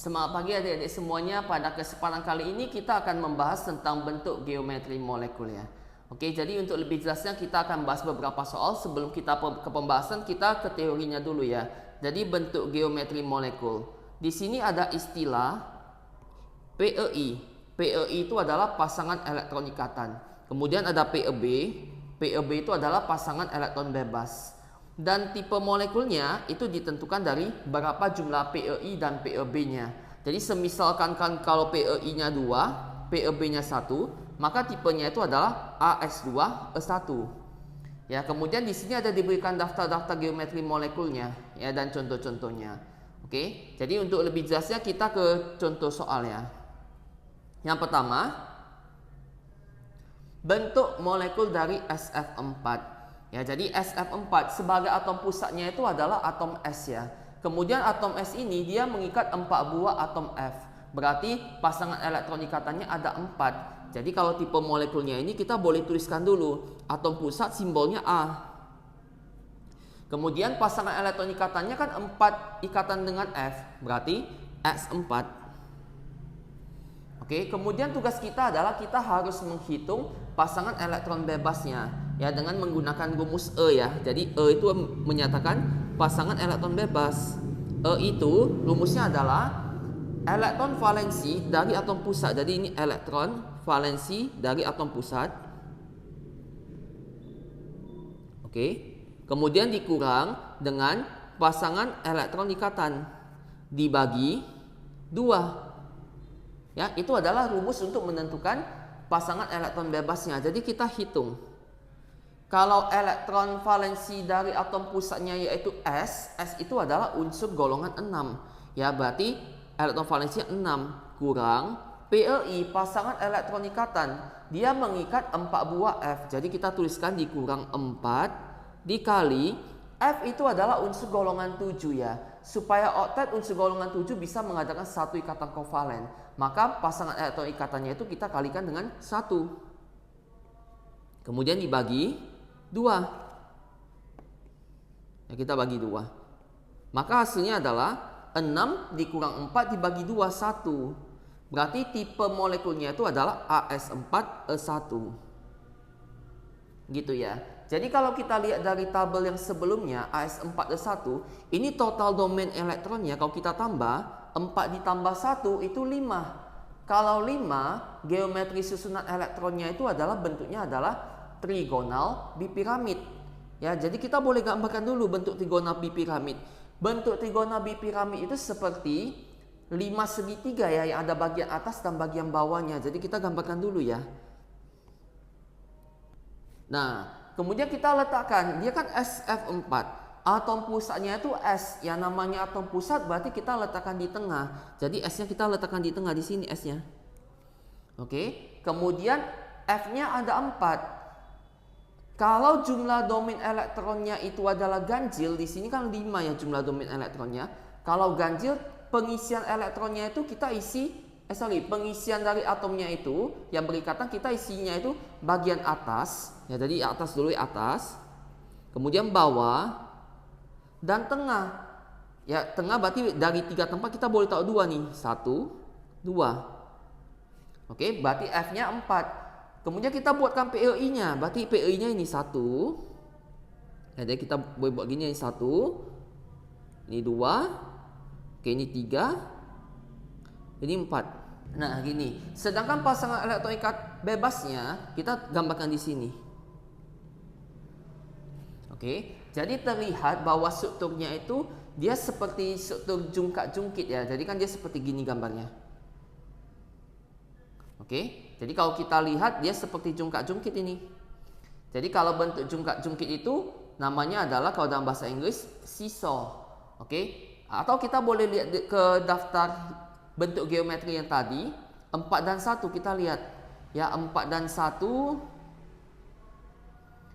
Semangat pagi adik-adik semuanya. Pada kesempatan kali ini kita akan membahas tentang bentuk geometri molekul ya. Oke, jadi untuk lebih jelasnya kita akan bahas beberapa soal. Sebelum kita ke pembahasan, kita ke teorinya dulu ya. Jadi bentuk geometri molekul. Di sini ada istilah PEI. PEI itu adalah pasangan elektron ikatan. Kemudian ada PEB. PEB itu adalah pasangan elektron bebas. Dan tipe molekulnya itu ditentukan dari berapa jumlah PEI dan PEB-nya. Jadi semisalkan kalau PEI-nya 2, PEB-nya 1, maka tipenya itu adalah AS2E1. Ya, kemudian di sini ada diberikan daftar-daftar geometri molekulnya ya dan contoh-contohnya. Oke. Jadi untuk lebih jelasnya kita ke contoh soal ya. Yang pertama, bentuk molekul dari SF4. Ya, jadi SF4 sebagai atom pusatnya itu adalah atom S ya. Kemudian atom S ini dia mengikat 4 buah atom F. Berarti pasangan elektron ikatannya ada 4. Jadi kalau tipe molekulnya ini kita boleh tuliskan dulu. Atom pusat simbolnya A. Kemudian pasangan elektron ikatannya kan 4 ikatan dengan F. Berarti S4. Oke, kemudian tugas kita adalah kita harus menghitung pasangan elektron bebasnya ya dengan menggunakan rumus E ya. Jadi E itu menyatakan pasangan elektron bebas. E itu rumusnya adalah elektron valensi dari atom pusat. Jadi ini elektron valensi dari atom pusat. Oke. Kemudian dikurang dengan pasangan elektron ikatan dibagi 2. Ya, itu adalah rumus untuk menentukan pasangan elektron bebasnya. Jadi kita hitung. Kalau elektron valensi dari atom pusatnya yaitu S, S itu adalah unsur golongan 6. Ya, berarti elektron valensinya 6 kurang PEI pasangan elektron ikatan. Dia mengikat 4 buah F. Jadi kita tuliskan dikurang 4 dikali F itu adalah unsur golongan 7 ya. Supaya oktet unsur golongan 7 bisa mengadakan satu ikatan kovalen, maka pasangan elektron ikatannya itu kita kalikan dengan 1. Kemudian dibagi 2. Ya, kita bagi 2. Maka hasilnya adalah 6 dikurang 4 dibagi 2, 1. Berarti tipe molekulnya itu adalah AS4E1. Gitu ya. Jadi kalau kita lihat dari tabel yang sebelumnya AS4E1, ini total domain elektronnya kalau kita tambah 4 ditambah 1 itu 5. Kalau 5, geometri susunan elektronnya itu adalah bentuknya adalah trigonal bipiramid. Ya, jadi kita boleh gambarkan dulu bentuk trigonal bipiramid. Bentuk trigonal bipiramid itu seperti 5 segitiga ya, yang ada bagian atas dan bagian bawahnya. Jadi kita gambarkan dulu ya. Nah, kemudian kita letakkan, dia kan SF4. Atom pusatnya itu S, yang namanya atom pusat berarti kita letakkan di tengah. Jadi S-nya kita letakkan di tengah, di sini S-nya. Oke, kemudian F-nya ada 4. Kalau jumlah domain elektronnya itu adalah ganjil, di sini kan 5 ya jumlah domain elektronnya. Kalau ganjil, pengisian elektronnya itu kita isi pengisian dari atomnya itu yang berikatan kita isinya itu bagian atas ya, jadi atas dulu atas, kemudian bawah dan tengah ya. Tengah berarti dari 3 tempat kita boleh tahu 2 nih, 1, 2. Oke, berarti F nya 4. Kemudian kita buatkan PEI nya, berarti PEI nya ini 1 ya, jadi kita boleh buat gini, ini 1, ini 2, oke ini 3, ini 4. Nah gini, sedangkan pasangan elektron ikat bebasnya kita gambarkan di sini. Oke, jadi terlihat bahwa strukturnya itu dia seperti struktur jungkat-jungkit ya. Jadi kan dia seperti gini gambarnya. Oke, jadi kalau kita lihat dia seperti jungkat-jungkit ini. Jadi kalau bentuk jungkat-jungkit itu namanya adalah kalau dalam bahasa Inggris seesaw. Oke, atau kita boleh lihat ke daftar bentuk geometri yang tadi 4 dan 1 kita lihat ya, 4 dan 1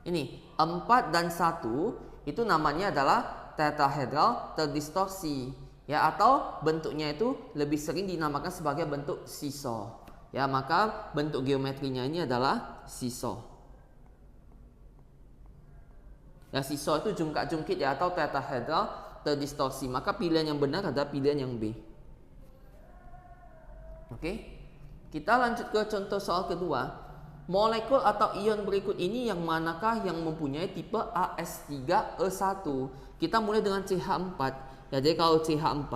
ini 4 dan 1 itu namanya adalah tetrahedral terdistorsi ya, atau bentuknya itu lebih sering dinamakan sebagai bentuk seesaw ya. Maka bentuk geometrinya ini adalah seesaw ya. Seesaw itu jungkat-jungkit ya, atau tetrahedral terdistorsi. Maka pilihan yang benar adalah pilihan yang B. Oke. Kita lanjut ke contoh soal kedua. Molekul atau ion berikut ini yang manakah yang mempunyai tipe AS3E1? Kita mulai dengan CH4. Ya, jadi kalau CH4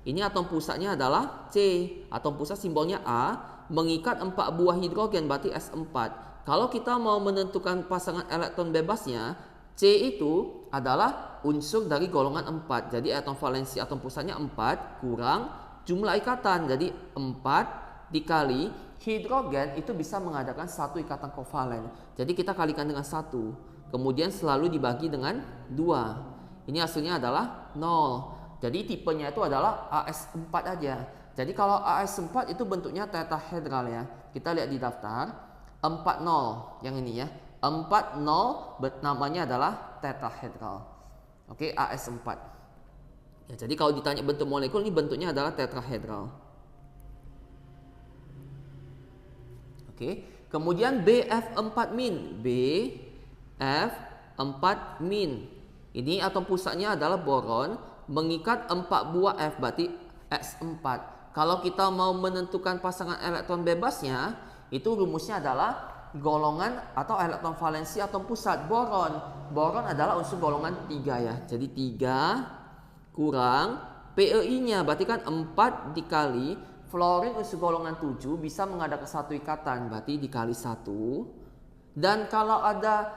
ini atom pusatnya adalah C. Atom pusat simbolnya A, mengikat 4 buah hidrogen berarti S4. Kalau kita mau menentukan pasangan elektron bebasnya, C itu adalah unsur dari golongan 4. Jadi atom valensi atom pusatnya 4 kurang jumlah ikatan. Jadi 4 dikali hidrogen itu bisa mengadakan satu ikatan kovalen. Jadi kita kalikan dengan 1. Kemudian selalu dibagi dengan 2. Ini hasilnya adalah 0. Jadi tipenya itu adalah AS4 aja. Jadi kalau AS4 itu bentuknya tetrahedral ya. Kita lihat di daftar 40 yang ini ya. 40 namanya adalah tetrahedral. Oke, AS4. Ya, jadi kalau ditanya bentuk molekul ini bentuknya adalah tetrahedral. Oke, kemudian BF4-. BF4-. Ini atom pusatnya adalah boron, mengikat 4 buah F berarti S4. Kalau kita mau menentukan pasangan elektron bebasnya, itu rumusnya adalah golongan atau elektron valensi atom pusat boron. Boron adalah unsur golongan 3 ya. Jadi 3 kurang PeI-nya berarti kan 4 dikali fluorin unsur golongan 7 bisa mengadakan satu ikatan berarti dikali 1. Dan kalau ada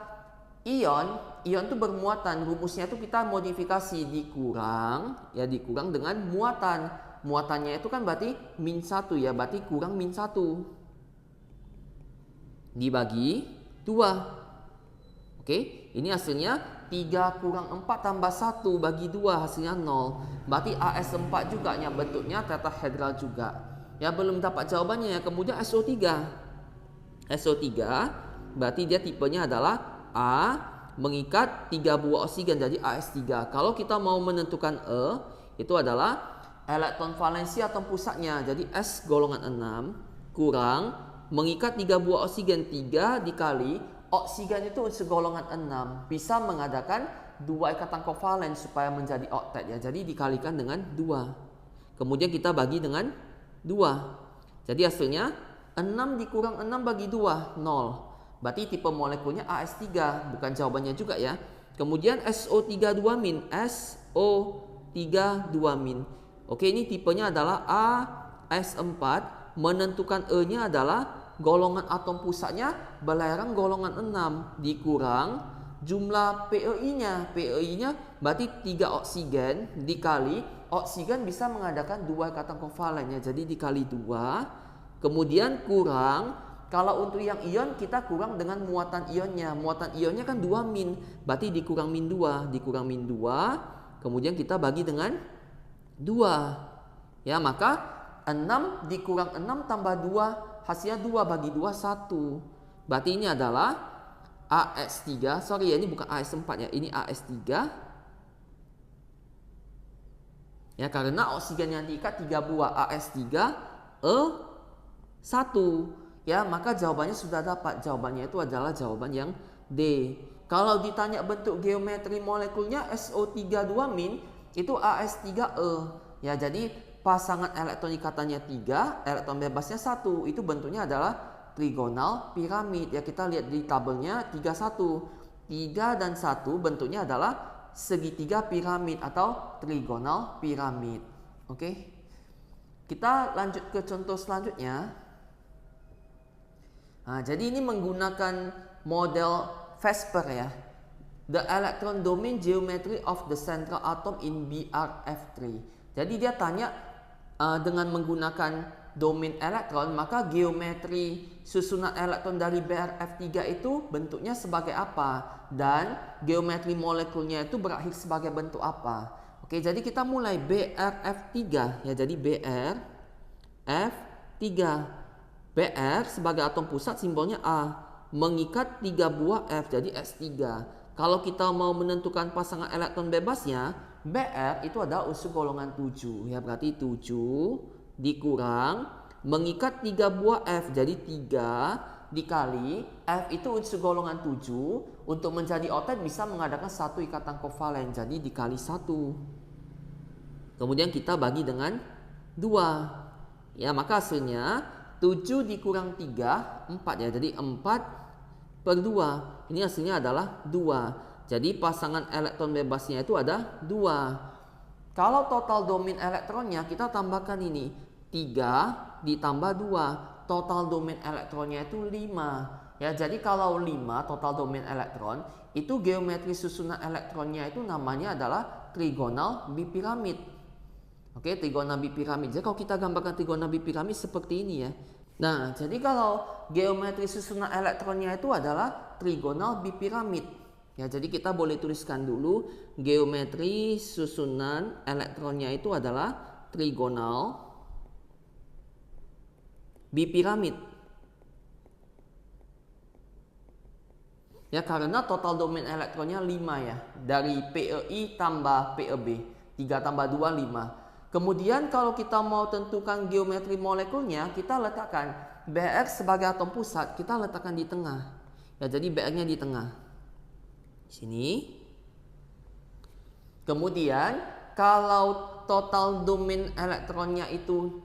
ion itu bermuatan, rumusnya itu kita modifikasi dikurang dengan muatan. Muatannya itu kan berarti -1 ya, berarti kurang -1 dibagi 2. Oke, ini hasilnya 3 kurang 4 tambah 1 bagi 2 hasilnya 0. Berarti AS4 juga ya, bentuknya tetrahedral juga. Ya, belum dapat jawabannya ya. Kemudian SO3. SO3 berarti dia tipenya adalah A, mengikat 3 buah oksigen jadi AS3. Kalau kita mau menentukan E, itu adalah elektron valensi atom pusatnya. Jadi S golongan 6 kurang mengikat 3 buah oksigen 3 dikali oksigen itu unsur golongan 6 bisa mengadakan 2 ikatan kovalen supaya menjadi oktet ya. Jadi dikalikan dengan 2. Kemudian kita bagi dengan 2. Jadi hasilnya 6 dikurang 6 bagi 2 0. Berarti tipe molekulnya AS3, bukan jawabannya juga ya. Kemudian SO32-. SO32-. Oke, ini tipenya adalah AS4. Menentukan E-nya adalah golongan atom pusatnya belerang golongan 6 dikurang jumlah PeI-nya. PeI-nya berarti 3 oksigen dikali oksigen bisa mengadakan 2 ikatan kovalen ya. Jadi dikali 2. Kemudian kurang, kalau untuk yang ion kita kurang dengan muatan ionnya. Muatan ionnya kan 2-. Berarti dikurang -2, kemudian kita bagi dengan 2. Ya, maka 6 dikurang 6 tambah 2 hasilnya 2 bagi 2 1. Berarti ini adalah AS3. Sorry ya, ini bukan AS4 ya, ini AS3. Ya, karena oksigen yang diikat 3 buah AS3E1. Ya, maka jawabannya sudah dapat. Jawabannya itu adalah jawaban yang D. Kalau ditanya bentuk geometri molekulnya SO32- itu AS3E. Ya, jadi pasangan elektron ikatannya 3, elektron bebasnya 1. Itu bentuknya adalah trigonal piramid. Ya, kita lihat di tabelnya 31. 3 dan 1 bentuknya adalah segitiga piramid atau trigonal piramid. Oke. Kita lanjut ke contoh selanjutnya. Nah, jadi ini menggunakan model Vesper ya. The electron domain geometry of the central atom in BrF3. Jadi dia tanya dengan menggunakan domain elektron, maka geometri susunan elektron dari BrF3 itu bentuknya sebagai apa? Dan geometri molekulnya itu berakhir sebagai bentuk apa? Oke, jadi kita mulai BrF3 ya. Jadi BrF3. Br sebagai atom pusat simbolnya A, mengikat 3 buah F jadi S3. Kalau kita mau menentukan pasangan elektron bebasnya, Br itu adalah unsur golongan 7 ya, berarti 7 dikurang mengikat 3 buah F jadi 3 dikali F itu unsur golongan 7, untuk menjadi oktet bisa mengadakan satu ikatan kovalen jadi dikali 1. Kemudian kita bagi dengan 2. Ya, maka hasilnya 7 dikurang 3, 4 ya. Jadi 4/2. Ini hasilnya adalah 2. Jadi pasangan elektron bebasnya itu ada 2. Kalau total domain elektronnya kita tambahkan ini. 3 ditambah 2. Total domain elektronnya itu 5. Ya, jadi kalau 5 total domain elektron, itu geometri susunan elektronnya itu namanya adalah trigonal bipiramid. Oke, trigonal bipiramid. Jadi kalau kita gambarkan trigonal bipiramid seperti ini ya. Nah, jadi kalau geometri susunan elektronnya itu adalah trigonal bipiramid. Ya, jadi kita boleh tuliskan dulu geometri susunan elektronnya itu adalah trigonal bipiramid. Ya, karena total domain elektronnya 5 ya. Dari PeI tambah PeB. 3 tambah 2, 5. Kemudian kalau kita mau tentukan geometri molekulnya, kita letakkan Br sebagai atom pusat, kita letakkan di tengah. Ya, jadi Br-nya di tengah. Sini. Kemudian kalau total domain elektronnya itu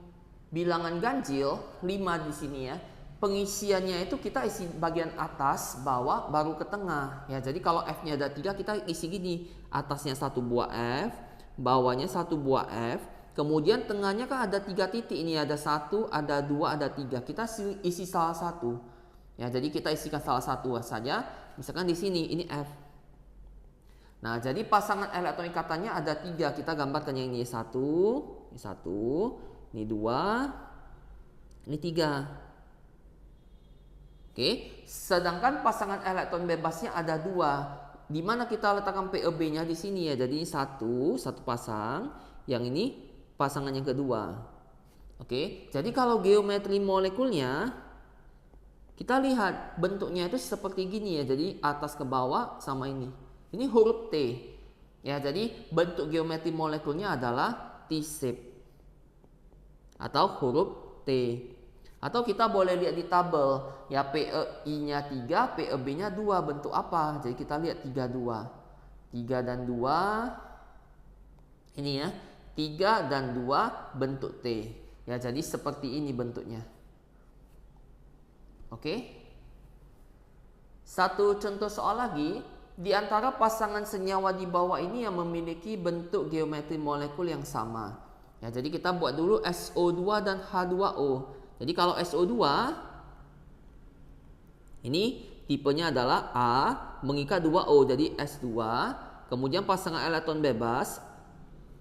bilangan ganjil, 5 di sini ya. Pengisiannya itu kita isi bagian atas, bawah, baru ke tengah. Ya, jadi kalau F-nya ada 3, kita isi gini. Atasnya 1 buah F, bawahnya 1 buah F. Kemudian tengahnya kan ada 3 titik. Ini ada 1, ada 2, ada 3. Kita isi salah satu. Ya, jadi kita isikan salah satu saja. Misalkan di sini, ini F. Nah, jadi pasangan elektron ikatannya ada 3. Kita gambarkan yang ini 1, ini 1, ini 2, ini 3. Oke, sedangkan pasangan elektron bebasnya ada 2. Di mana kita letakkan PeB-nya di sini ya. Jadi ini satu pasang, yang ini pasangan yang kedua. Oke, jadi kalau geometri molekulnya kita lihat bentuknya itu seperti gini ya. Jadi atas ke bawah sama ini. Ini huruf T. Ya, jadi bentuk geometri molekulnya adalah T-shape atau huruf T. Atau kita boleh lihat di tabel ya, PeI-nya 3, PeB-nya 2. Bentuk apa? Jadi kita lihat 3, 2. 3 dan 2. Ini ya, 3 dan 2 bentuk T. Ya, jadi seperti ini bentuknya. Oke. Satu contoh soal lagi, di antara pasangan senyawa di bawah ini yang memiliki bentuk geometri molekul yang sama. Ya, jadi kita buat dulu SO2 dan H2O. Jadi kalau SO2 ini tipenya adalah A mengikat 2O, jadi S2. Kemudian pasangan elektron bebas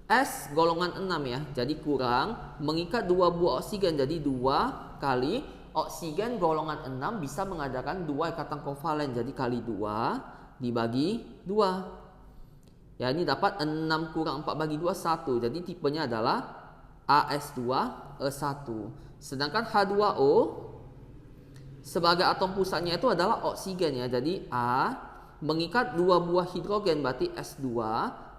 S golongan 6 ya. Jadi kurang mengikat 2 buah oksigen, jadi 2 kali oksigen golongan 6 bisa mengadakan 2 ikatan kovalen. Jadi kali 2 dibagi 2. Ya, ini dapat 6 kurang 4 bagi 2, 1. Jadi tipenya adalah AS2E1. Sedangkan H2O sebagai atom pusatnya itu adalah oksigen ya. Jadi A mengikat 2 buah hidrogen, berarti S2.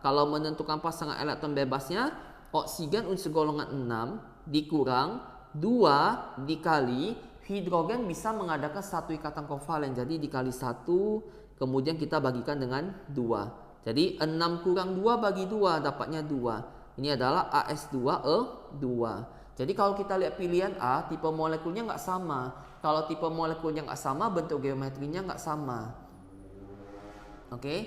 Kalau menentukan pasangan elektron bebasnya, oksigen unsur golongan 6 dikurang 2 dikali hidrogen bisa mengadakan 1 ikatan kovalen. Jadi dikali 1, kemudian kita bagikan dengan 2. Jadi 6 kurang 2 bagi 2 dapatnya 2. Ini adalah AS2E2. Jadi kalau kita lihat pilihan A, tipe molekulnya nggak sama. Kalau tipe molekulnya nggak sama, bentuk geometrinya nggak sama. Oke,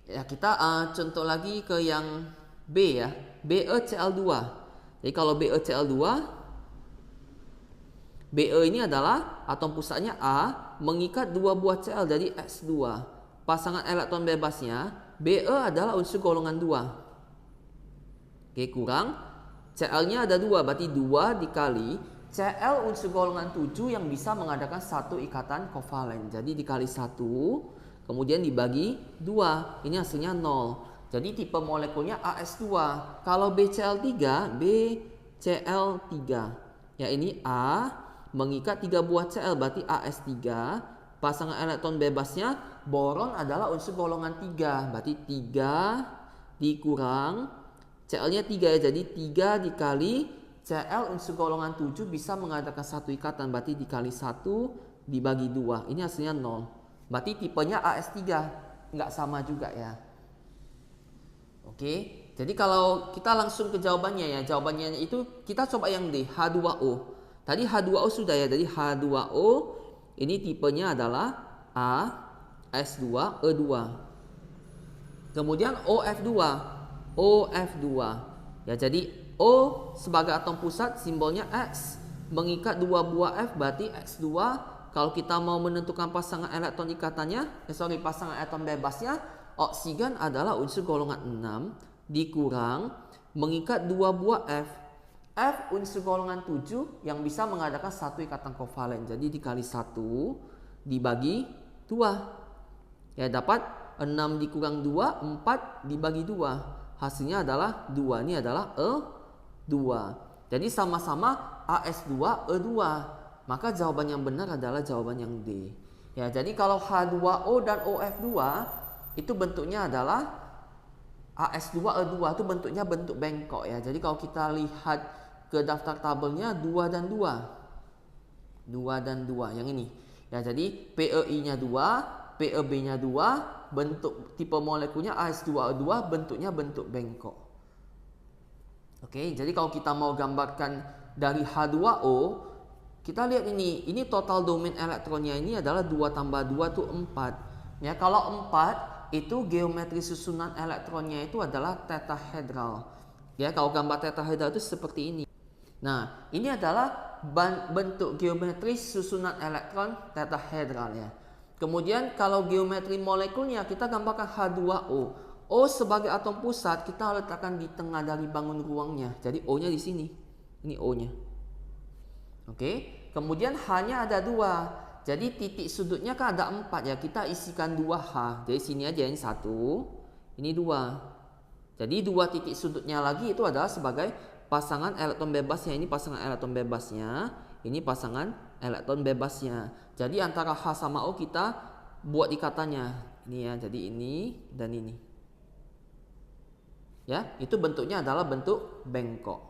ya kita contoh lagi ke yang B ya, BeCl2. Jadi kalau BeCl2, Be ini adalah atom pusatnya A mengikat 2 buah Cl, jadi S2. Pasangan elektron bebasnya Be adalah unsur golongan 2. Oke, kurang Cl-nya ada 2, berarti 2 dikali Cl unsur golongan 7 yang bisa mengadakan 1 ikatan kovalen. Jadi dikali 1, kemudian dibagi 2. Ini hasilnya 0. Jadi tipe molekulnya AS2. Kalau BCl3, BCl3. Ya, ini A mengikat 3 buah Cl, berarti AS3. Pasangan elektron bebasnya boron adalah unsur golongan 3, berarti 3 dikurang Cl-nya 3 ya, jadi 3 dikali Cl unsur golongan 7 bisa mengadakan 1 ikatan, berarti dikali 1 dibagi 2. Ini hasilnya 0. Berarti tipenya AS3, nggak sama juga ya. Oke. jadi kalau kita langsung ke jawabannya ya, jawabannya itu kita coba yang D, H2O. Tadi H2O sudah ya, jadi H2O ini tipenya adalah A, S2, E2. Kemudian OF2, OF2. Ya, jadi O sebagai atom pusat simbolnya X, mengikat 2 buah F berarti X2. Kalau kita mau menentukan pasangan elektron ikatannya, pasangan elektron bebasnya, oksigen adalah unsur golongan 6 dikurang mengikat 2 buah F. F unsur golongan 7 yang bisa mengadakan satu ikatan kovalen. Jadi dikali 1 dibagi 2. Ya, dapat 6 dikurang 2, 4 dibagi 2. Hasilnya adalah 2. Ini adalah E2. Jadi sama-sama AS2 E2. Maka jawaban yang benar adalah jawaban yang D. Ya, jadi kalau H2O dan OF2 itu bentuknya adalah AS2 E2 itu bentuknya bentuk bengkok ya. Jadi kalau kita lihat ke daftar tabelnya 2 dan 2. 2 dan 2 yang ini. Ya, jadi PEI-nya 2, PEB-nya 2, bentuk tipe molekulnya AS2 E2 bentuknya bentuk bengkok. Oke, jadi kalau kita mau gambarkan dari H2O, kita lihat ini total domain elektronnya ini adalah 2 tambah 2 itu 4. Ya, kalau 4 itu geometri susunan elektronnya itu adalah tetahedral. Ya, kalau gambar tetahedral itu seperti ini. Nah, ini adalah bentuk geometri susunan elektron tetahedral ya. Kemudian kalau geometri molekulnya kita gambarkan H2O. O sebagai atom pusat kita letakkan di tengah dari bangun ruangnya. Jadi O-nya di sini. Ini O-nya. Oke. Kemudian H-nya ada 2. Jadi titik sudutnya kan ada 4 ya. Kita isikan 2H. Jadi sini aja yang 1. Ini 2. Jadi 2 titik sudutnya lagi itu adalah sebagai pasangan elektron bebasnya. Ini pasangan elektron bebasnya. Ini pasangan elektron bebasnya. Jadi antara H sama O kita buat ikatannya. Ini ya. Jadi ini dan ini. Ya, itu bentuknya adalah bentuk bengkok.